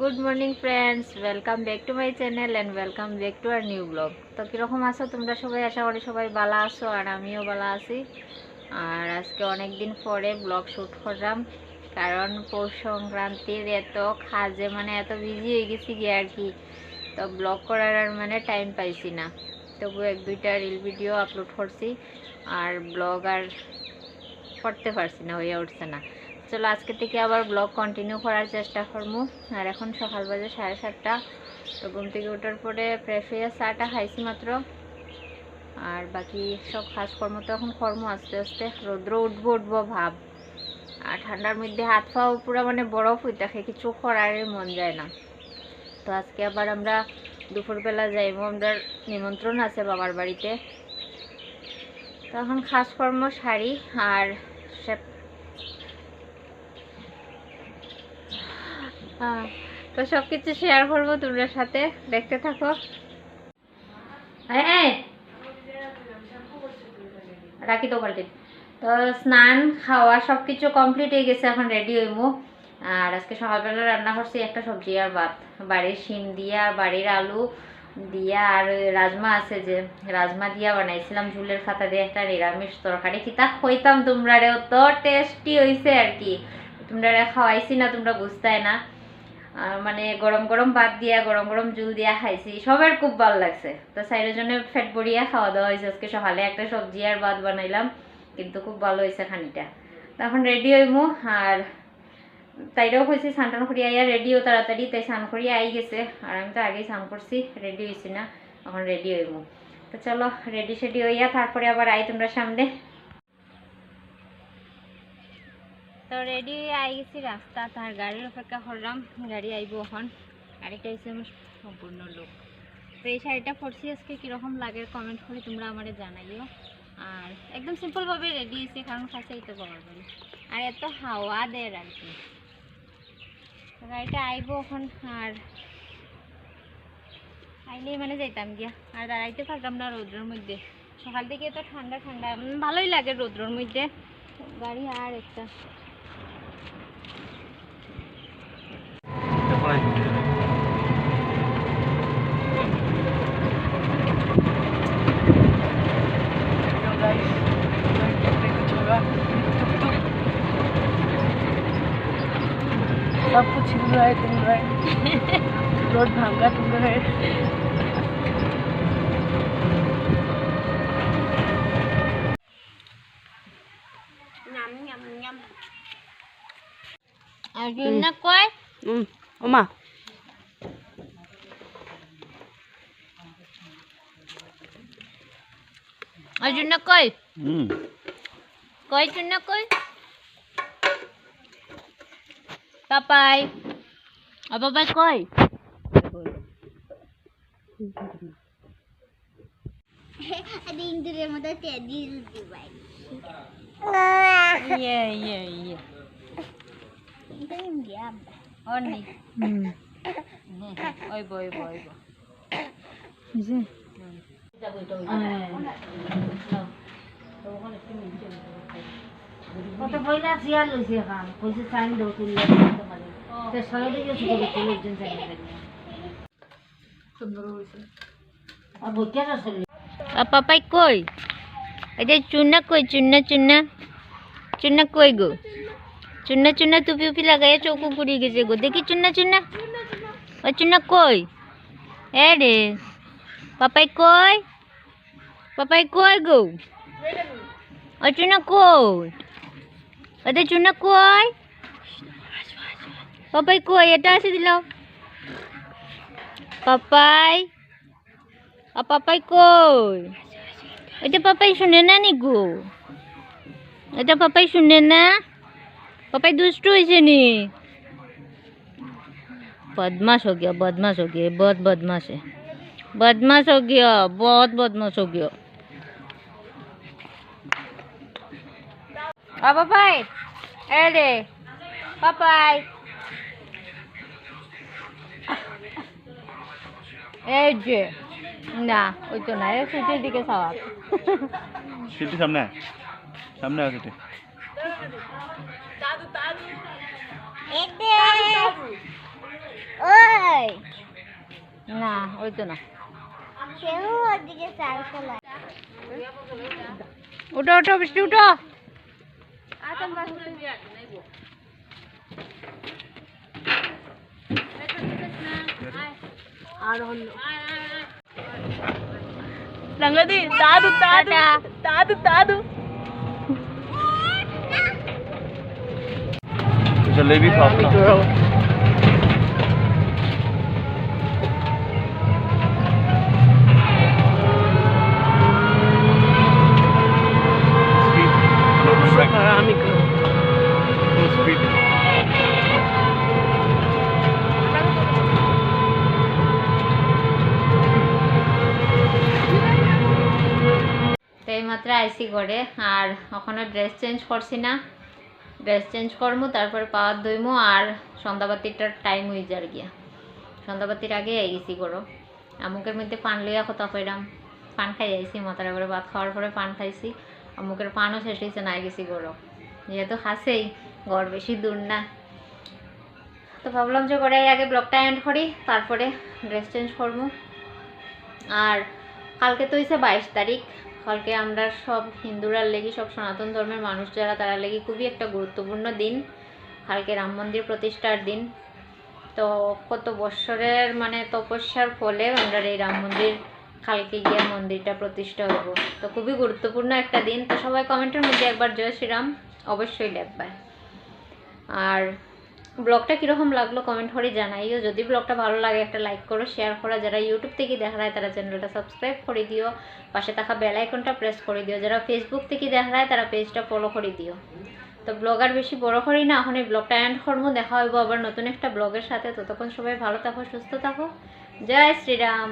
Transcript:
Good morning friends, welcome back to my channel and welcome back to our new blog. তো কীরকম আছো তোমরা সবাই? আশা করি সবাই ভালো আছো আর আমিও ভালো আছি। আর আজকে অনেক দিন পরে ব্লগ শ্যুট করলাম, কারণ পৌষ সংক্রান্তির এত কাজে এত বিজি হয়ে গেছি গিয়ে আর কি। তো ব্লগ করার আর টাইম পাইছি না, তবু এক দুইটা রিল ভিডিও আপলোড করছি আর ব্লগ আর করতে পারছি না, হয়ে উঠছে না। চলো আজকে থেকে আবার ব্লগ কন্টিনিউ করার চেষ্টা করবো। আর এখন সকাল বাজে 7:30। তো ঘুম থেকে ওঠার পরে ফ্রেশ হয়ে চাটা খাইছি মাত্র, আর বাকি সব কাজকর্ম তো এখন কর্ম আস্তে আস্তে। রৌদ্র উঠবো ভাব, আর ঠান্ডার মধ্যে হাত পাও পুরো বরফ হয়ে থাকে, কিছু করারই মন যায় না। তো আজকে আবার আমরা দুপুরবেলা যাইবো, আমরা নিমন্ত্রণ আছে বাবার বাড়িতে। তো এখন কাজকর্ম সারি আর তো সব কিছু শেয়ার করবো তোমাদের সাথে, দেখতে থাকো। রাখি তো পাল্টে। তো স্নান খাওয়া সব কিছু কমপ্লিট হয়ে গেছে, এখন রেডি হইমু। আর আজকে সকালবেলা রান্না করছি একটা সবজি আর ভাত, বাড়ির শিম দিয়া বাড়ির আলু দিয়া, আর রাজমা আছে যে রাজমা দিয়া বানাইছিলাম ঝুলের খাতা দিয়ে একটা নিরামিষ তরকারি। কিতা খইতাম তোমরা রে, অত টেস্টি হয়েছে আর কি। তোমরা খাওয়াইছি না, তোমরা বুঝতাই না। গরম গরম ভাত দিয়া গরম গরম জুল দিয়া খাইছি, সবার খুব ভালো লাগছে। তো চাইরের জন্য ফেট বড়িয়া খাওয়া দাওয়া হয়েছে আজকে সকালে। একটা সবজি আর ভাত বানাইলাম, কিন্তু খুব ভালো হয়েছে খানিটা। তখন রেডি হইমু, আর তাইরাও হয়েছে স্নান টান করিয়া আইয়া রেডিও তাড়াতাড়ি, তাই স্নান করিয়া আই গেছে। আর আমি তো আগেই স্নান করছি, রেডি হয়েছি না, এখন রেডি হইমু। তো চলো রেডি সেডি হইয়া তারপরে আবার আই তোমরা সামনে। তো রেডি আই গেছি রাস্তা, তার গাড়ির অপেক্ষা করলাম, গাড়ি আইব এখন। গাড়িটা হচ্ছে আমার সম্পূর্ণ লোক। তো এই শাড়িটা পরছি আজকে কীরকম লাগে কমেন্ট করে তোমরা আমারে জানাইও। আর একদম সিম্পলভাবে রেডি হয়েছি, কারণ কাছেই তো বাবার বাড়ি, আর এত হাওয়া দেয় আর কি। গাড়িটা আইব এখন, আর আইলেই যাইতাম গিয়া, আর দাঁড়াইতে পারতাম না রৌদ্রের মধ্যে। সকাল থেকে তো ঠান্ডা ঠান্ডা ভালোই লাগে রৌদ্রের মধ্যে। গাড়ি আর একটা सब कुछ हिल रहा है, तुम रहा है, रोड भांगा तुम रहा है। अर्जुन ना कोई ओमा अर्जुन ना कोई कोई चुन ना कोई पापाई और पापाई कोई ada Indra mata tadi dibuat. ये Itu yang diam. और नहीं ओए बोय बोय जी কত পয়লা সিয়াল লইছে কাম কইছে সাইন দাও তুললে তোমারে তে সরে দিকে শুধু লোকজন সাইন দেন সুন্দর হইছে আর বকিয়া আসলে और पापाई कोई अरे चुन्ना कोई चुन्ना चुन्ना चुन्ना कोई गो चुन्ना चुन्ना टुपी उपी लगाया चौको पुड़ी गेছে गो देखी चुन्ना चुन्ना और चुन्ना कोई ए रे पापाई कोई गो और चुन्ना कोई अरे चुन्ना कोई पापाई कोई এটা আছে দিলাও পাপাই আর পাপাই কই? এটা পাপাই শুনে না নি গো, এটা পাপাই শুনে না। पापाई दुष्ट हुई नी, बदमाश हो गया बहुत बदमाश है, बदमाश हो गया बहुत बदमाश हो गया। पापाई अरे पापाई এই যে না ওই তো না, সিটির দিকে সবাই সিটি সামনে সামনে আছে সিটি Ede. ওই তো না কেউ ওদিকে চাল ফেলা উঠো উঠো বৃষ্টি উঠো আর হলো రంగది తాదు తాదు తాదు తాదు जलेबी फाफड़ा Sweet. তো এইমাত্র আইসি ঘরে আর ওখানে ড্রেস চেঞ্জ করছি না ড্রেস চেঞ্জ করবো তারপরে পাওয়ার দইমো আর সন্ধ্যাবাতিটার টাইম হয়ে যার গিয়া সন্ধ্যাবাতির আগে গেছি করো আমুকের মধ্যে পান লইয়া কথা কইরাম পান খাই যাইছি মাথার করে ভাত খাওয়ার পরে পান খাইছি আমুকের পানও শেষ হয়েছে নাই গেছি করো যেহেতু হাসেই ঘর বেশি দূর না তো ভাবলাম যে করে আগে ব্লগটা এন্ড করি তারপরে ড্রেস চেঞ্জ করবো আর কালকে তো হয়েছে 22 তারিখ কালকে আমরা সব হিন্দুরার লেগে সব সনাতন ধর্মের মানুষ যারা তারা লেগে খুবই একটা গুরুত্বপূর্ণ দিন কালকে রাম মন্দির প্রতিষ্ঠার দিন তো কত বছরের মানে তপস্যার ফলে আমরা এই রাম মন্দির কালকে গিয়ে মন্দিরটা প্রতিষ্ঠা হইব তো খুবই গুরুত্বপূর্ণ একটা দিন তো সবাই কমেন্টের মধ্যে একবার জয় শ্রীরাম অবশ্যই লিখবে আর ব্লগটা কীরকম লাগলো কমেন্ট করে জানাইও যদি ব্লগটা ভালো লাগে একটা লাইক করো শেয়ার করো যারা ইউটিউব থেকে দেখা হয় তারা চ্যানেলটা সাবস্ক্রাইব করে দিও পাশে থাকা বেল আইকনটা প্রেস করে দিও যারা ফেসবুক থেকে দেখা হয় তারা পেজটা ফলো করে দিও তো ব্লগ আর বেশি বড় করি না এখন এই ব্লগটা এন্ড করবো দেখা হইব আবার নতুন একটা ব্লগের সাথে ততক্ষণ সবাই ভালো থাকো সুস্থ থাকো জয় শ্রীরাম